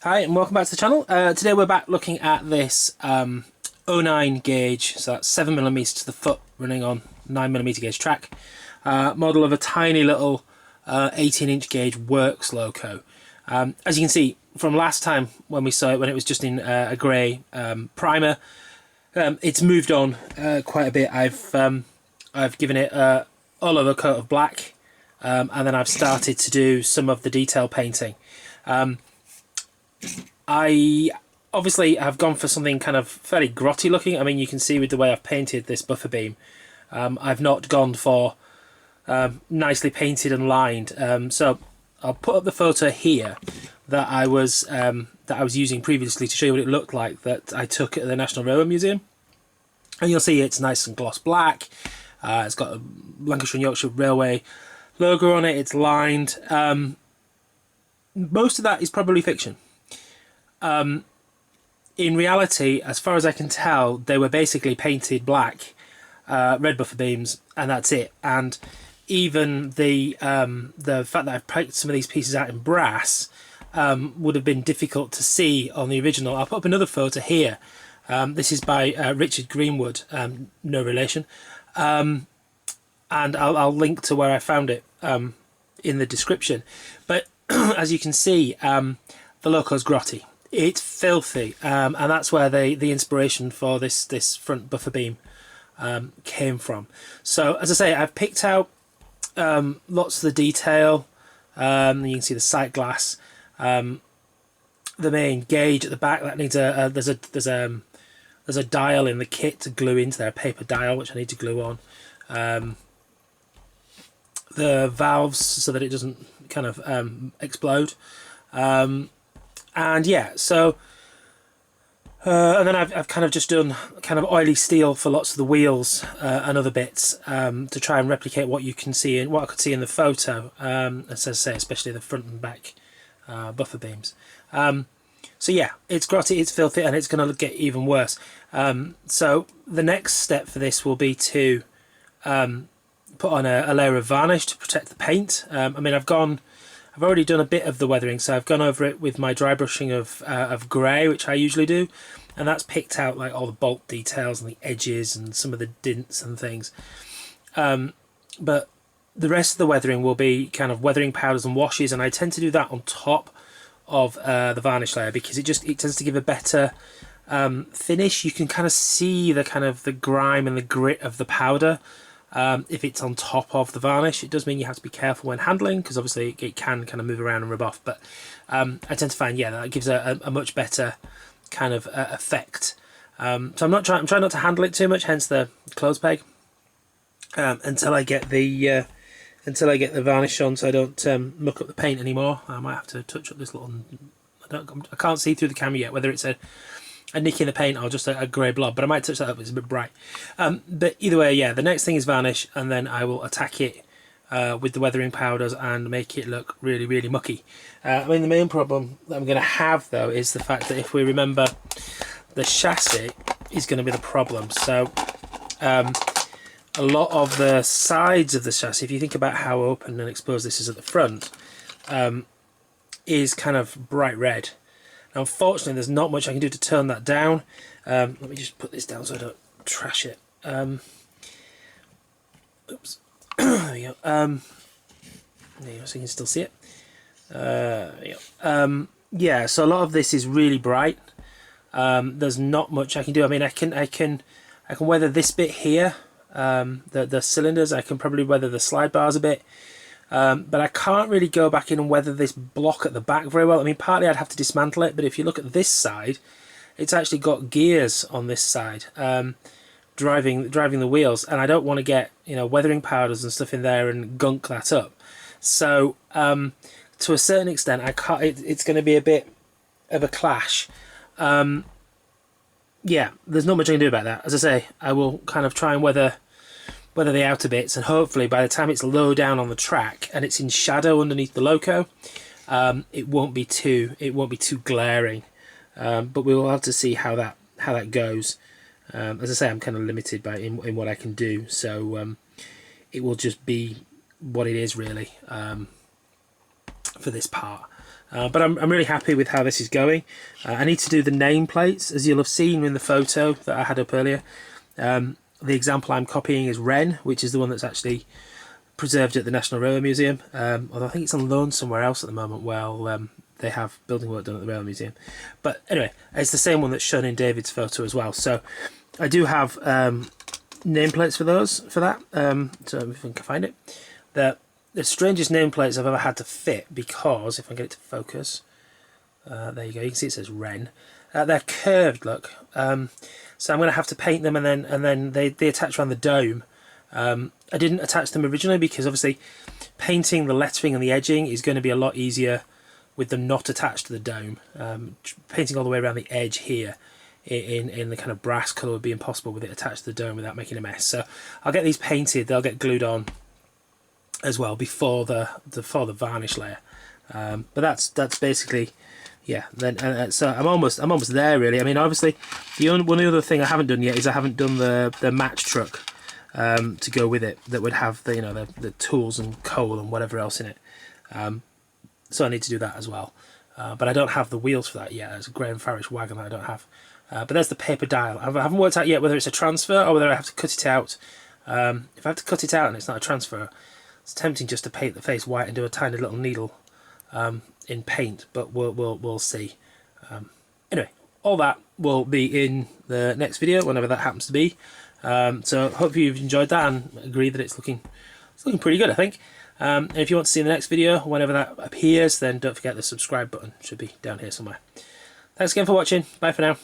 Hi and welcome back to the channel. Today we're back looking at this 09 gauge, so that's 7mm to the foot running on 9mm gauge track, model of a tiny little 18-inch gauge works Loco. As you can see from last time when we saw it, when it was just in a grey primer, it's moved on quite a bit. I've given it all over coat of black, and then I've started to do some of the detail painting. I obviously have gone for something kind of fairly grotty looking. I mean, you can see with the way I've painted this buffer beam, I've not gone for nicely painted and lined. So I'll put up the photo here that I was using previously to show you what it looked like, that I took at the National Railway Museum, and you'll see it's nice and gloss black. It's got a Lancashire and Yorkshire Railway logo on it. It's lined. Most of that is probably fiction. In reality, as far as I can tell, they were basically painted black, red buffer beams, and that's it. And even the fact that I've painted some of these pieces out in brass would have been difficult to see on the original. I'll put up another photo here. This is by Richard Greenwood, no relation, and I'll link to where I found it in the description. But as you can see, the Loco's grotty. It's filthy, and that's where the inspiration for this front buffer beam came from. So as I say, I've picked out lots of the detail. You can see the sight glass, the main gauge at the back that needs there's a dial in the kit to glue into there, a paper dial which I need to glue on. The valves so that it doesn't kind of explode. And yeah, so and then I've kind of just done kind of oily steel for lots of the wheels and other bits to try and replicate what you can see in what I could see in the photo, as I say, especially the front and back buffer beams. So yeah, it's grotty, it's filthy, and it's going to get even worse. So the next step for this will be to put on a layer of varnish to protect the paint. I mean, I've already done a bit of the weathering, so I've gone over it with my dry brushing of grey, which I usually do, and that's picked out like all the bolt details and the edges and some of the dints and things. But the rest of the weathering will be kind of weathering powders and washes, and I tend to do that on top of the varnish layer because it tends to give a better finish. You can kind of see the grime and the grit of the powder. If it's on top of the varnish. It does mean you have to be careful when handling, because obviously it can kind of move around and rub off, but I tend to find, yeah, that gives a much better kind of effect. So I'm trying not to handle it too much, hence the clothes peg, until I get the varnish on, so I don't muck up the paint anymore. I might have to touch up this little, I can't see through the camera yet whether it's a nick in the paint or just a grey blob, but I might touch that up, it's a bit bright. But either way, yeah, the next thing is varnish, and then I will attack it with the weathering powders and make it look really, really mucky. I mean, the main problem that I'm going to have, though, is the fact that if we remember, the chassis is going to be the problem. So a lot of the sides of the chassis, if you think about how open and exposed this is at the front, is kind of bright red. Unfortunately, there's not much I can do to turn that down. Let me just put this down so I don't trash it. Oops. There we go. There you go, so you can still see it. There you go. Yeah, so a lot of this is really bright. There's not much I can do. I mean, I can weather this bit here, the cylinders. I can probably weather the slide bars a bit. But I can't really go back in and weather this block at the back very well. I mean, partly I'd have to dismantle it, but if you look at this side, it's actually got gears on this side, driving the wheels, and I don't want to get, you know, weathering powders and stuff in there and gunk that up. So to a certain extent, I can't. It's going to be a bit of a clash. Yeah, there's not much I can do about that. As I say, I will kind of try and weather the outer bits, and hopefully by the time it's low down on the track and it's in shadow underneath the Loco, it won't be too glaring. But we will have to see how that goes. As I say, I'm kind of limited in what I can do, so it will just be what it is really for this part. But I'm really happy with how this is going. I need to do the nameplates, as you'll have seen in the photo that I had up earlier. The example I'm copying is Wren, which is the one that's actually preserved at the National Railway Museum. Although I think it's on loan somewhere else at the moment while they have building work done at the Railway Museum. But anyway, it's the same one that's shown in David's photo as well. So I do have nameplates for that. So if I can find it. The strangest nameplates I've ever had to fit, because if I get it to focus, there you go, you can see it says Wren. They're curved, look. So I'm going to have to paint them, and then they attach around the dome. I didn't attach them originally because obviously painting the lettering and the edging is going to be a lot easier with them not attached to the dome. Painting all the way around the edge here in the kind of brass colour would be impossible with it attached to the dome without making a mess. So I'll get these painted, they'll get glued on as well before the varnish layer. But that's basically, yeah. Then so I'm almost there really. I mean, obviously one other thing I haven't done yet is I haven't done the match truck to go with it, that would have the tools and coal and whatever else in it. So I need to do that as well. But I don't have the wheels for that yet. It's a Graham Farish wagon that I don't have. But there's the paper dial. I haven't worked out yet whether it's a transfer or whether I have to cut it out. If I have to cut it out and it's not a transfer, it's tempting just to paint the face white and do a tiny little needle in paint, but we'll see. Anyway, all that will be in the next video, whenever that happens to be. So hope you've enjoyed that and agree that it's looking pretty good, I think. And if you want to see the next video, whenever that appears, then don't forget the subscribe button should be down here somewhere. Thanks again for watching. Bye for now.